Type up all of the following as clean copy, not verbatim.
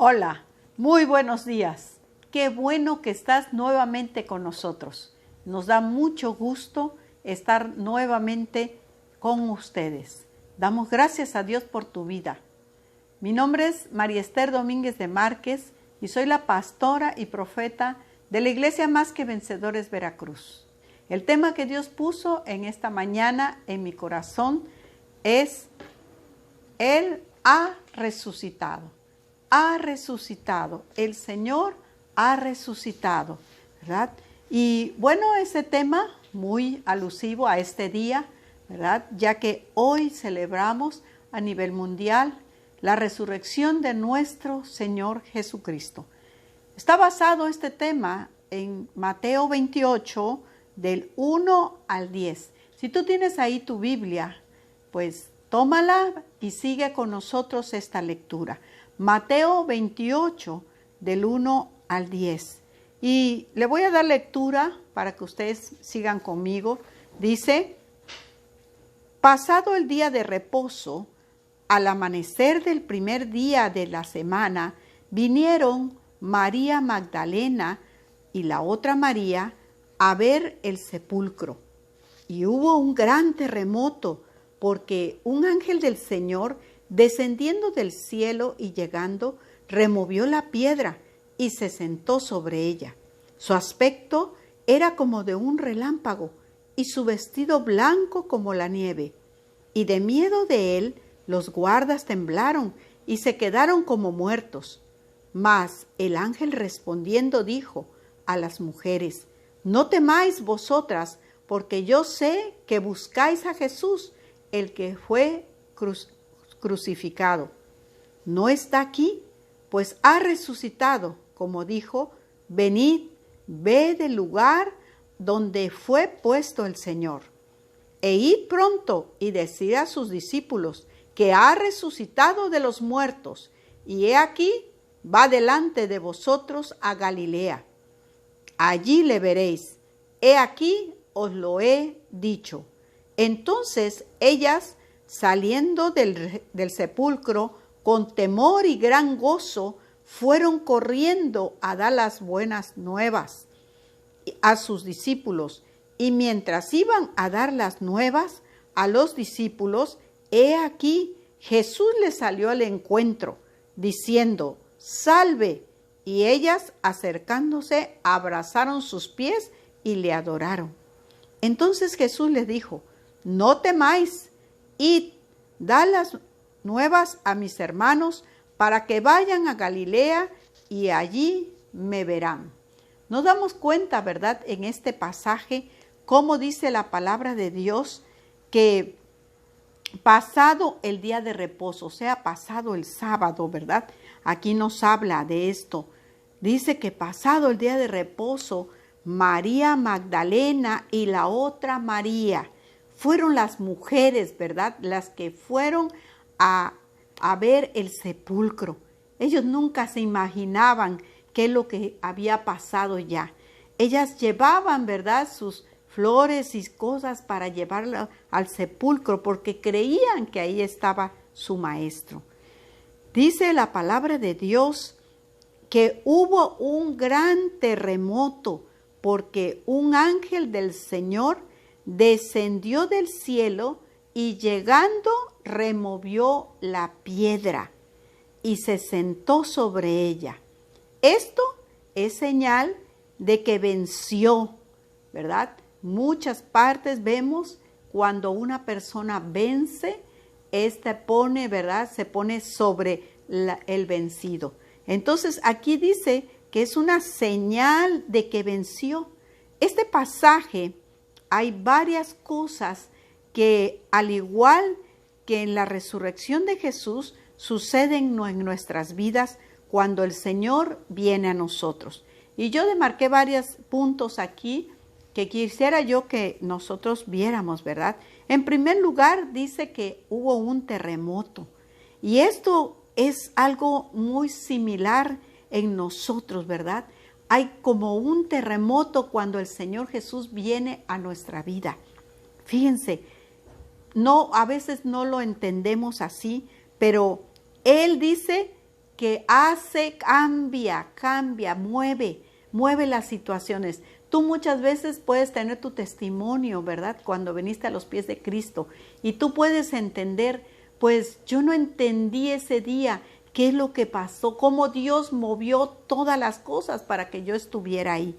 Hola, muy buenos días. Qué bueno que estás nuevamente con nosotros. Nos da mucho gusto estar nuevamente con ustedes. Damos gracias a Dios por tu vida. Mi nombre es María Esther Domínguez de Márquez y soy la pastora y profeta de la Iglesia Más que Vencedores Veracruz. El tema que Dios puso en esta mañana en mi corazón es: Él ha resucitado. Ha resucitado, el Señor ha resucitado, ¿verdad? Y bueno, ese tema muy alusivo a este día, ¿verdad? Ya que hoy celebramos a nivel mundial la resurrección de nuestro Señor Jesucristo. Está basado este tema en Mateo 28, del 1 al 10. Si tú tienes ahí tu Biblia, pues tómala y sigue con nosotros esta lectura. Mateo 28, del 1 al 10. Y le voy a dar lectura para que ustedes sigan conmigo. Dice: pasado el día de reposo, al amanecer del primer día de la semana, vinieron María Magdalena y la otra María a ver el sepulcro. Y hubo un gran terremoto, porque un ángel del Señor, descendiendo del cielo y llegando, removió la piedra y se sentó sobre ella. Su aspecto era como de un relámpago y su vestido blanco como la nieve. Y de miedo de él, los guardas temblaron y se quedaron como muertos. Mas el ángel respondiendo dijo a las mujeres: no temáis vosotras, porque yo sé que buscáis a Jesús, el que fue crucificado. No está aquí, pues ha resucitado, como dijo. Venid, ved el lugar donde fue puesto el Señor. E id pronto y decid a sus discípulos que ha resucitado de los muertos, y he aquí, va delante de vosotros a Galilea. Allí le veréis. He aquí, os lo he dicho. Entonces ellas, saliendo del sepulcro, con temor y gran gozo, fueron corriendo a dar las buenas nuevas a sus discípulos. Y mientras iban a dar las nuevas a los discípulos, he aquí, Jesús les salió al encuentro, diciendo: salve. Y ellas, acercándose, abrazaron sus pies y le adoraron. Entonces Jesús les dijo: no temáis, id, dad las nuevas a mis hermanos, para que vayan a Galilea y allí me verán. Nos damos cuenta, ¿verdad?, en este pasaje, cómo dice la palabra de Dios, que pasado el día de reposo, o sea, pasado el sábado, ¿verdad? Aquí nos habla de esto. Dice que pasado el día de reposo, María Magdalena y la otra María fueron las mujeres, ¿verdad?, las que fueron a ver el sepulcro. Ellos nunca se imaginaban qué es lo que había pasado ya. Ellas llevaban, ¿verdad?, sus flores y cosas para llevarla al sepulcro, porque creían que ahí estaba su maestro. Dice la palabra de Dios que hubo un gran terremoto, porque un ángel del Señor descendió del cielo y llegando removió la piedra y se sentó sobre ella. Esto es señal de que venció, ¿verdad? Muchas partes vemos cuando una persona vence, pone, ¿verdad?, se pone sobre el vencido. Entonces aquí dice que es una señal de que venció. Este pasaje hay varias cosas que, al igual que en la resurrección de Jesús, suceden en nuestras vidas cuando el Señor viene a nosotros. Y yo demarqué varios puntos aquí que quisiera yo que nosotros viéramos, ¿verdad? En primer lugar, dice que hubo un terremoto. Y esto es algo muy similar en nosotros, ¿verdad? Hay como un terremoto cuando el Señor Jesús viene a nuestra vida. Fíjense, a veces no lo entendemos así, pero Él dice que hace, cambia, mueve las situaciones. Tú muchas veces puedes tener tu testimonio, ¿verdad? Cuando viniste a los pies de Cristo y tú puedes entender, pues yo no entendí ese día qué es lo que pasó, cómo Dios movió todas las cosas para que yo estuviera ahí.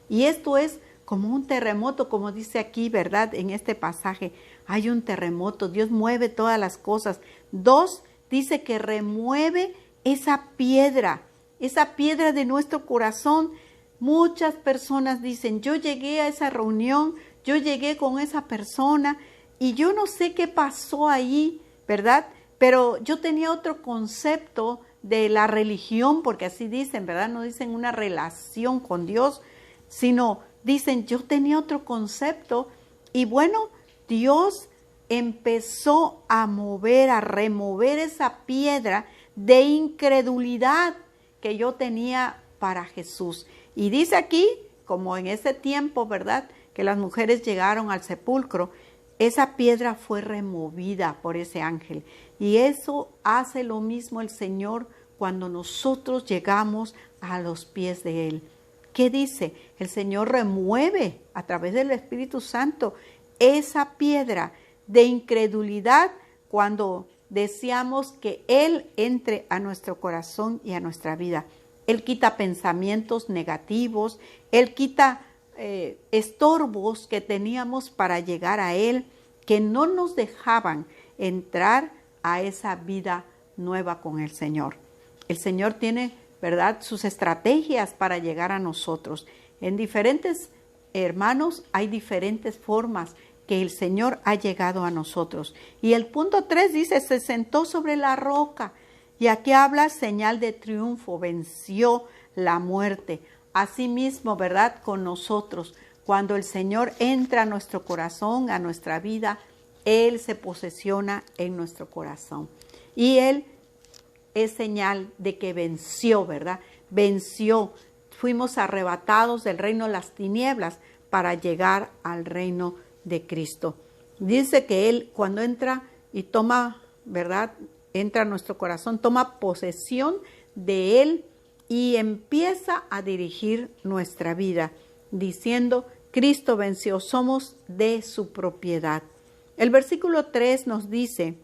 Y esto es como un terremoto, como dice aquí, ¿verdad? En este pasaje hay un terremoto, Dios mueve todas las cosas. 2, dice que remueve esa piedra de nuestro corazón. Muchas personas dicen, yo llegué a esa reunión, yo llegué con esa persona y yo no sé qué pasó ahí, ¿verdad? Pero yo tenía otro concepto de la religión, porque así dicen, ¿verdad? No dicen una relación con Dios, sino dicen, yo tenía otro concepto. Y bueno, Dios empezó a mover, a remover esa piedra de incredulidad que yo tenía para Jesús. Y dice aquí, como en ese tiempo, ¿verdad?, que las mujeres llegaron al sepulcro, esa piedra fue removida por ese ángel. Y eso hace lo mismo el Señor cuando nosotros llegamos a los pies de Él. ¿Qué dice? El Señor remueve a través del Espíritu Santo esa piedra de incredulidad cuando deseamos que Él entre a nuestro corazón y a nuestra vida. Él quita pensamientos negativos, Él quita estorbos que teníamos para llegar a Él, que no nos dejaban entrar a esa vida nueva con el Señor. El Señor tiene, ¿verdad?, sus estrategias para llegar a nosotros. En diferentes hermanos hay diferentes formas que el Señor ha llegado a nosotros. Y el punto 3 dice, se sentó sobre la roca. Y aquí habla señal de triunfo, venció la muerte. Asimismo, ¿verdad?, con nosotros, cuando el Señor entra a nuestro corazón, a nuestra vida, Él se posesiona en nuestro corazón. Y Él es señal de que venció, ¿verdad? Venció. Fuimos arrebatados del reino de las tinieblas para llegar al reino de Cristo. Dice que Él, cuando entra y toma, ¿verdad?, entra a nuestro corazón, toma posesión de Él y empieza a dirigir nuestra vida, diciendo, Cristo venció, somos de su propiedad. El versículo 3 nos dice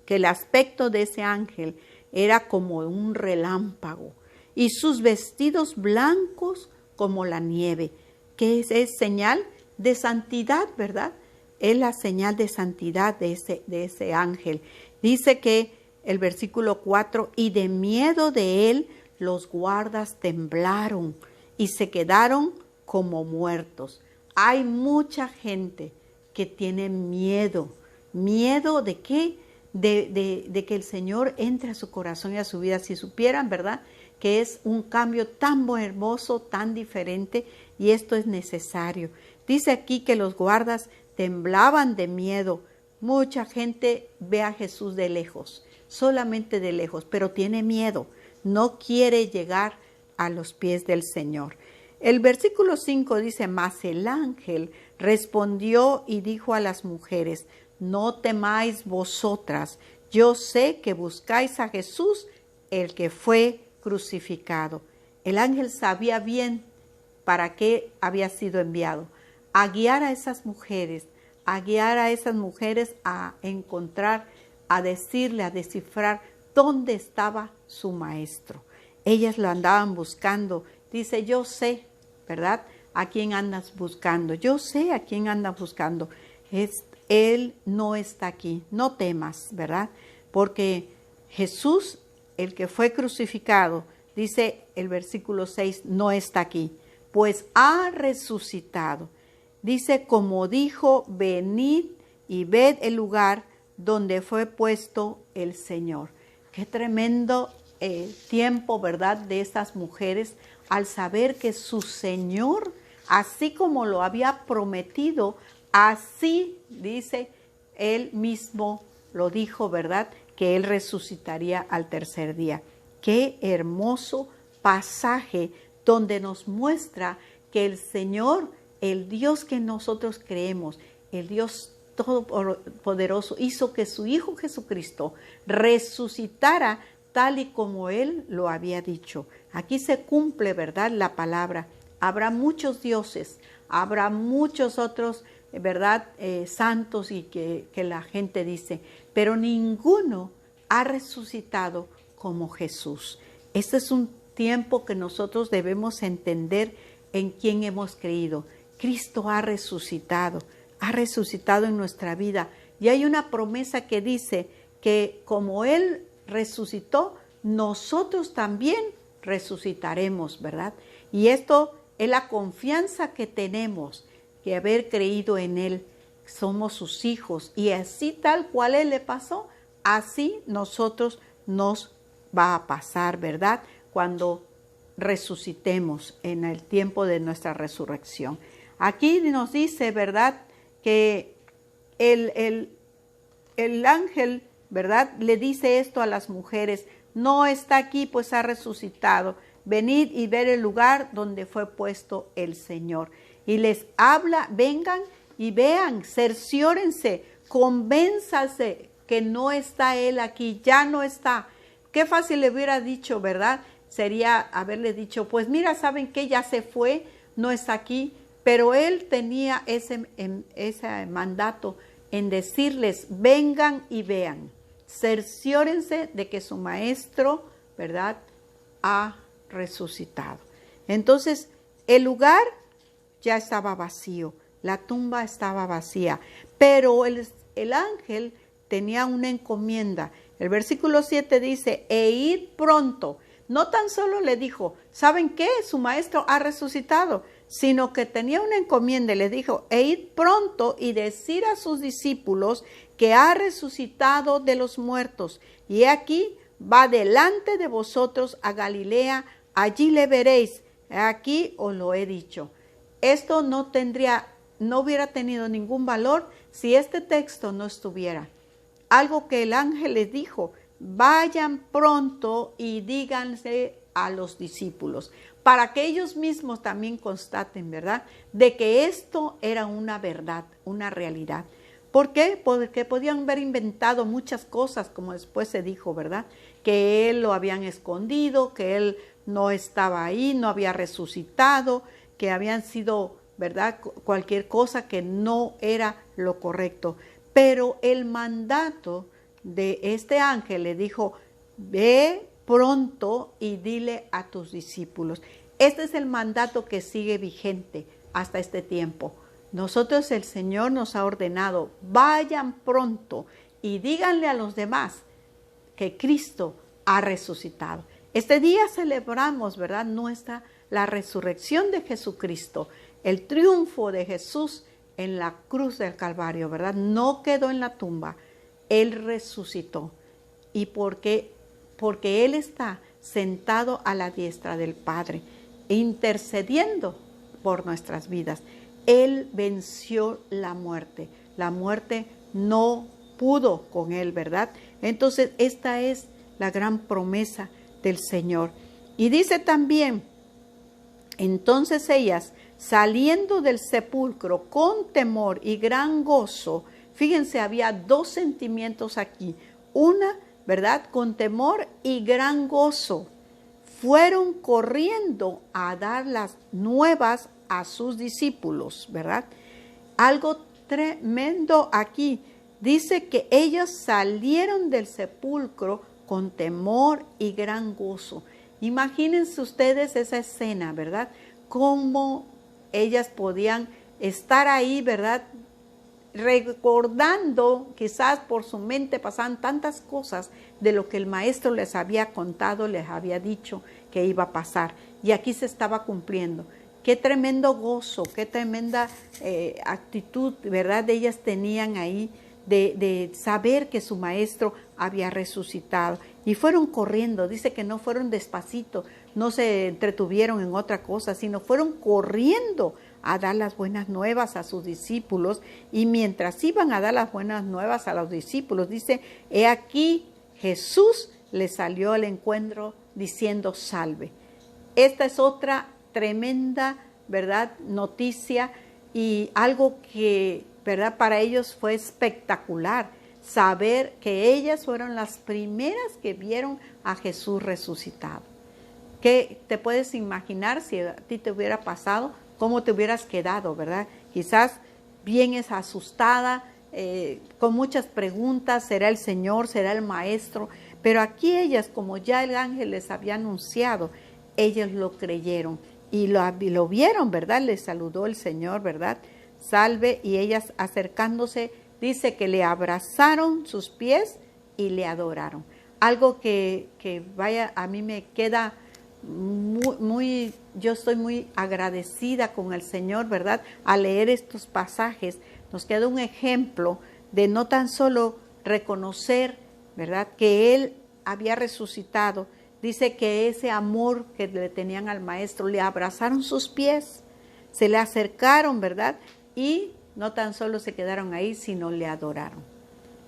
que el aspecto de ese ángel era como un relámpago y sus vestidos blancos como la nieve, que es señal de santidad, ¿verdad? Es la señal de santidad de ese ángel. Dice que el versículo 4, y de miedo de él los guardas temblaron y se quedaron como muertos. Hay mucha gente que tiene miedo. ¿Miedo de qué? De que el Señor entre a su corazón y a su vida. Si supieran, ¿verdad?, que es un cambio tan hermoso, tan diferente, y esto es necesario. Dice aquí que los guardas temblaban de miedo. Mucha gente ve a Jesús de lejos, solamente de lejos, pero tiene miedo, no quiere llegar a los pies del Señor. El versículo 5 dice, mas el ángel respondió y dijo a las mujeres, no temáis vosotras, yo sé que buscáis a Jesús, el que fue crucificado. El ángel sabía bien para qué había sido enviado, a guiar a esas mujeres, a encontrar, a decirle, a descifrar dónde estaba su maestro. Ellas lo andaban buscando. Dice, yo sé, ¿verdad?, a quién andas buscando. Yo sé a quién andas buscando. Él no está aquí. No temas, ¿verdad? Porque Jesús, el que fue crucificado, dice el versículo 6, no está aquí, pues ha resucitado. Dice, como dijo, venid y ved el lugar donde fue puesto el Señor. Qué tremendo tiempo, ¿verdad?, de estas mujeres al saber que su Señor, así como lo había prometido, así, dice, Él mismo lo dijo, ¿verdad?, que Él resucitaría al tercer día. Qué hermoso pasaje donde nos muestra que el Señor, el Dios que nosotros creemos, el Dios todopoderoso, hizo que su Hijo Jesucristo resucitara tal y como Él lo había dicho. Aquí se cumple, ¿verdad?, la palabra. Habrá muchos dioses, habrá muchos otros, ¿verdad?, santos y que la gente dice, pero ninguno ha resucitado como Jesús. Este es un tiempo que nosotros debemos entender en quién hemos creído. Cristo ha resucitado en nuestra vida. Y hay una promesa que dice que como Él resucitó, nosotros también resucitaremos, ¿verdad? Y esto es la confianza que tenemos, que haber creído en Él. Somos sus hijos y así tal cual Él le pasó, así nosotros nos va a pasar, ¿verdad? Cuando resucitemos en el tiempo de nuestra resurrección. Aquí nos dice, ¿verdad?, que el ángel, ¿verdad?, le dice esto a las mujeres: no está aquí, pues ha resucitado. Venid y ver el lugar donde fue puesto el Señor. Y les habla: vengan y vean, cerciórense, convénzase que no está Él aquí, ya no está. Qué fácil le hubiera dicho, ¿verdad? Sería haberle dicho: pues mira, ¿saben qué? Ya se fue, no está aquí. Pero Él tenía ese mandato en decirles: vengan y vean, cerciórense de que su maestro, ¿verdad?, ha resucitado. Entonces, el lugar ya estaba vacío, la tumba estaba vacía, pero el ángel tenía una encomienda. El versículo 7 dice: e id pronto. No tan solo le dijo: ¿saben qué? Su maestro ha resucitado, sino que tenía una encomienda y le dijo: e id pronto y decir a sus discípulos que ha resucitado de los muertos. Y he aquí, va delante de vosotros a Galilea, allí le veréis. Aquí os lo he dicho. Esto no hubiera tenido ningún valor si este texto no estuviera. Algo que el ángel les dijo: vayan pronto y díganse a los discípulos, para que ellos mismos también constaten, ¿verdad?, de que esto era una verdad, una realidad. ¿Por qué? Porque podían haber inventado muchas cosas, como después se dijo, ¿verdad?, que Él lo habían escondido, que Él no estaba ahí, no había resucitado, que habían sido, ¿verdad?, cualquier cosa que no era lo correcto. Pero el mandato de este ángel le dijo: ve pronto y dile a tus discípulos. Este es el mandato que sigue vigente hasta este tiempo. Nosotros, el Señor nos ha ordenado: vayan pronto y díganle a los demás que Cristo ha resucitado. Este día celebramos, ¿verdad?, la resurrección de Jesucristo, el triunfo de Jesús en la cruz del Calvario, ¿verdad? No quedó en la tumba, Él resucitó. Y porque Él está sentado a la diestra del Padre, intercediendo por nuestras vidas. Él venció la muerte. La muerte no pudo con Él, ¿verdad? Entonces, esta es la gran promesa del Señor. Y dice también: entonces ellas, saliendo del sepulcro con temor y gran gozo. Fíjense, había dos sentimientos aquí. Una, ¿verdad?, con temor y gran gozo. Fueron corriendo a dar las nuevas a sus discípulos, ¿verdad? Algo tremendo aquí. Dice que ellos salieron del sepulcro con temor y gran gozo. Imagínense ustedes esa escena, ¿verdad? Cómo ellas podían estar ahí, ¿verdad?, recordando, quizás por su mente pasaban tantas cosas de lo que el maestro les había contado, les había dicho que iba a pasar. Y aquí se estaba cumpliendo. Qué tremendo gozo, qué tremenda actitud, ¿verdad?, ellas tenían ahí de saber que su maestro había resucitado. Y fueron corriendo, dice que no fueron despacito, no se entretuvieron en otra cosa, sino fueron corriendo a dar las buenas nuevas a sus discípulos. Y mientras iban a dar las buenas nuevas a los discípulos, dice: he aquí, Jesús les salió al encuentro diciendo: salve. Esta es otra tremenda, ¿verdad?, noticia, y algo que, ¿verdad?, para ellos fue espectacular. saber que ellas fueron las primeras que vieron a Jesús resucitado. ¿Qué te puedes imaginar si a ti te hubiera pasado? ¿Cómo te hubieras quedado, verdad? Quizás bien asustada, con muchas preguntas, ¿será el Señor? ¿Será el Maestro? Pero aquí ellas, como ya el ángel les había anunciado, ellas lo creyeron y lo vieron, ¿verdad? Les saludó el Señor, ¿verdad? Salve, y ellas acercándose, dice que le abrazaron sus pies y le adoraron. Algo que vaya, a mí me queda yo estoy muy agradecida con el Señor, ¿verdad? Al leer estos pasajes, nos queda un ejemplo de no tan solo reconocer, ¿verdad?, que Él había resucitado. Dice que ese amor que le tenían al Maestro, le abrazaron sus pies, se le acercaron, ¿verdad? Y no tan solo se quedaron ahí, sino le adoraron.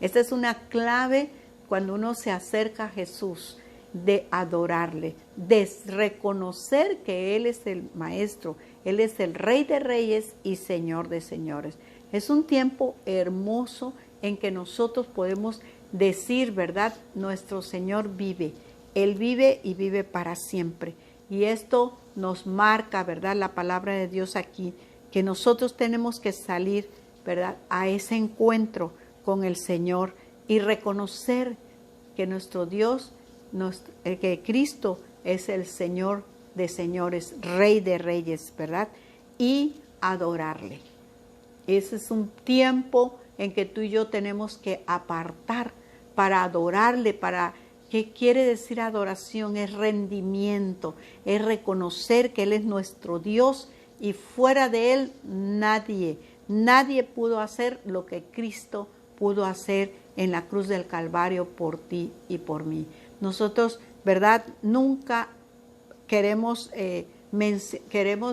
Esta es una clave cuando uno se acerca a Jesús, de adorarle, de reconocer que Él es el Maestro, Él es el Rey de Reyes y Señor de Señores. Es un tiempo hermoso en que nosotros podemos decir, ¿verdad? Nuestro Señor vive, Él vive y vive para siempre. Y esto nos marca, ¿verdad?, la palabra de Dios aquí, que nosotros tenemos que salir, ¿verdad?, a ese encuentro con el Señor y reconocer que nuestro Dios, que Cristo es el Señor de señores, Rey de reyes, ¿verdad? Y adorarle. Ese es un tiempo en que tú y yo tenemos que apartar para adorarle, ¿qué quiere decir adoración? Es rendimiento, es reconocer que Él es nuestro Dios y fuera de Él nadie pudo hacer lo que Cristo pudo hacer en la cruz del Calvario por ti y por mí. Nosotros, ¿verdad?, nunca queremos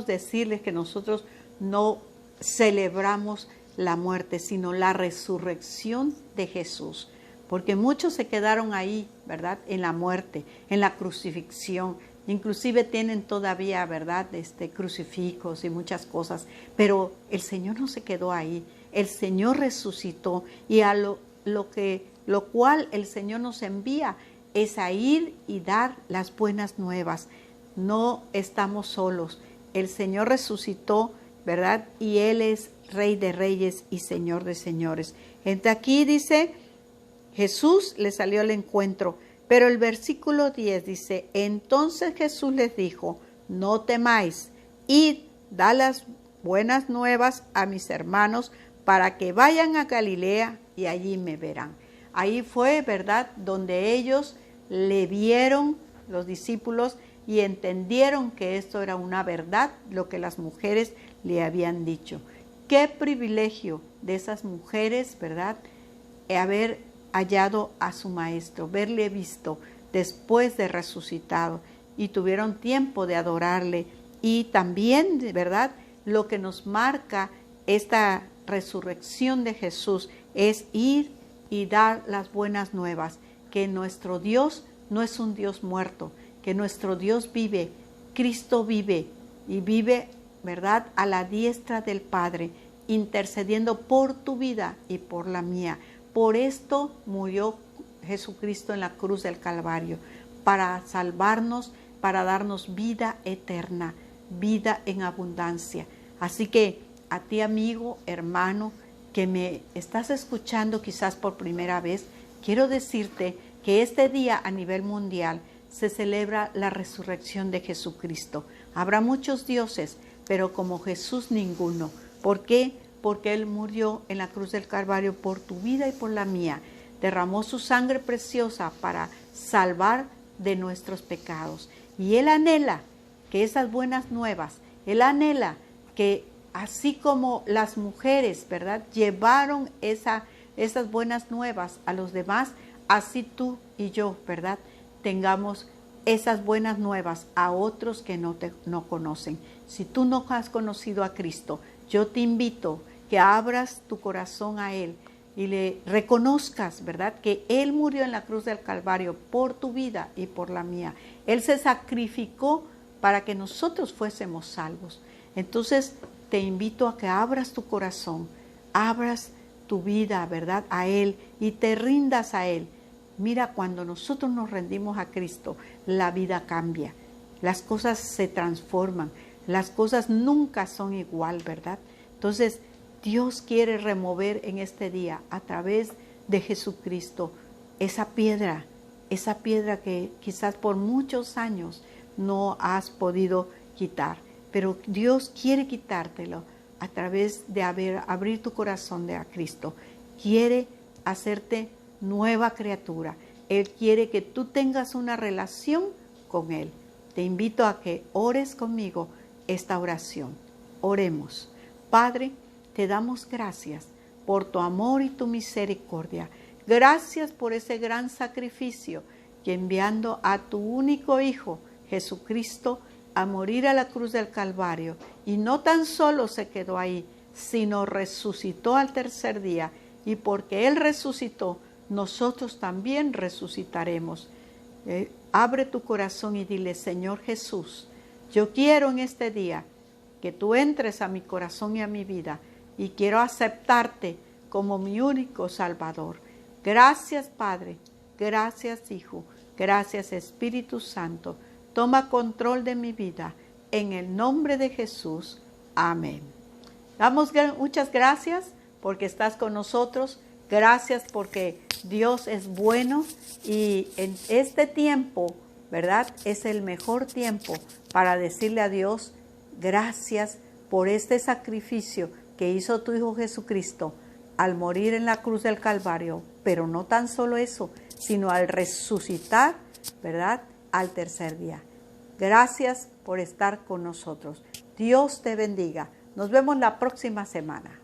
decirles que nosotros no celebramos la muerte, sino la resurrección de Jesús. Porque muchos se quedaron ahí, ¿verdad?, en la muerte, en la crucifixión. Inclusive tienen todavía, ¿verdad?, crucifijos y muchas cosas. Pero el Señor no se quedó ahí. El Señor resucitó y a lo cual el Señor nos envía es a ir y dar las buenas nuevas. No estamos solos. El Señor resucitó, ¿verdad? Y Él es Rey de reyes y Señor de señores. Entonces aquí dice, Jesús le salió al encuentro, pero el versículo 10 dice, entonces Jesús les dijo, no temáis, id, da las buenas nuevas a mis hermanos para que vayan a Galilea y allí me verán. Ahí fue, ¿verdad?, donde ellos le vieron, los discípulos, y entendieron que esto era una verdad, lo que las mujeres le habían dicho. Qué privilegio de esas mujeres, ¿verdad?, haber hallado a su Maestro, verle visto después de resucitado, y tuvieron tiempo de adorarle. Y también, ¿verdad?, lo que nos marca esta resurrección de Jesús es ir y dar las buenas nuevas, que nuestro Dios no es un Dios muerto, que nuestro Dios vive, Cristo vive y vive, ¿verdad?, a la diestra del Padre, intercediendo por tu vida y por la mía. Por esto murió Jesucristo en la cruz del Calvario, para salvarnos, para darnos vida eterna, vida en abundancia. Así que a ti, amigo, hermano, que me estás escuchando quizás por primera vez, quiero decirte que este día a nivel mundial se celebra la resurrección de Jesucristo. Habrá muchos dioses, pero como Jesús ninguno. ¿Por qué? Porque Él murió en la cruz del Calvario por tu vida y por la mía. Derramó su sangre preciosa para salvar de nuestros pecados. Y Él anhela que esas buenas nuevas, Él anhela que así como las mujeres, ¿verdad?, llevaron esas buenas nuevas a los demás, así tú y yo, ¿verdad?, tengamos esas buenas nuevas a otros que no conocen. Si tú no has conocido a Cristo, yo te invito que abras tu corazón a Él y le reconozcas, ¿verdad?, que Él murió en la cruz del Calvario por tu vida y por la mía. Él se sacrificó para que nosotros fuésemos salvos. Entonces, te invito a que abras tu corazón, abras tu vida, ¿verdad?, a Él y te rindas a Él. Mira, cuando nosotros nos rendimos a Cristo, la vida cambia, las cosas se transforman, las cosas nunca son igual, ¿verdad? Entonces, Dios quiere remover en este día, a través de Jesucristo, esa piedra que quizás por muchos años no has podido quitar. Pero Dios quiere quitártelo a través de abrir tu corazón a Cristo. Quiere hacerte nueva criatura. Él quiere que tú tengas una relación con Él. Te invito a que ores conmigo esta oración. Oremos. Padre, te damos gracias por tu amor y tu misericordia. Gracias por ese gran sacrificio que enviando a tu único Hijo, Jesucristo, a morir a la cruz del Calvario, y no tan solo se quedó ahí, sino resucitó al tercer día, y porque Él resucitó, nosotros también resucitaremos. Abre tu corazón y dile: Señor Jesús, yo quiero en este día que tú entres a mi corazón y a mi vida, y quiero aceptarte como mi único Salvador. Gracias, Padre. Gracias, Hijo. Gracias, Espíritu Santo. Toma control de mi vida. En el nombre de Jesús. Amén. Damos muchas gracias porque estás con nosotros. Gracias porque Dios es bueno, y en este tiempo, ¿verdad?, es el mejor tiempo para decirle a Dios: gracias por este sacrificio que hizo tu Hijo Jesucristo al morir en la cruz del Calvario. Pero no tan solo eso, sino al resucitar, ¿verdad?, al tercer día. Gracias por estar con nosotros. Dios te bendiga. Nos vemos la próxima semana.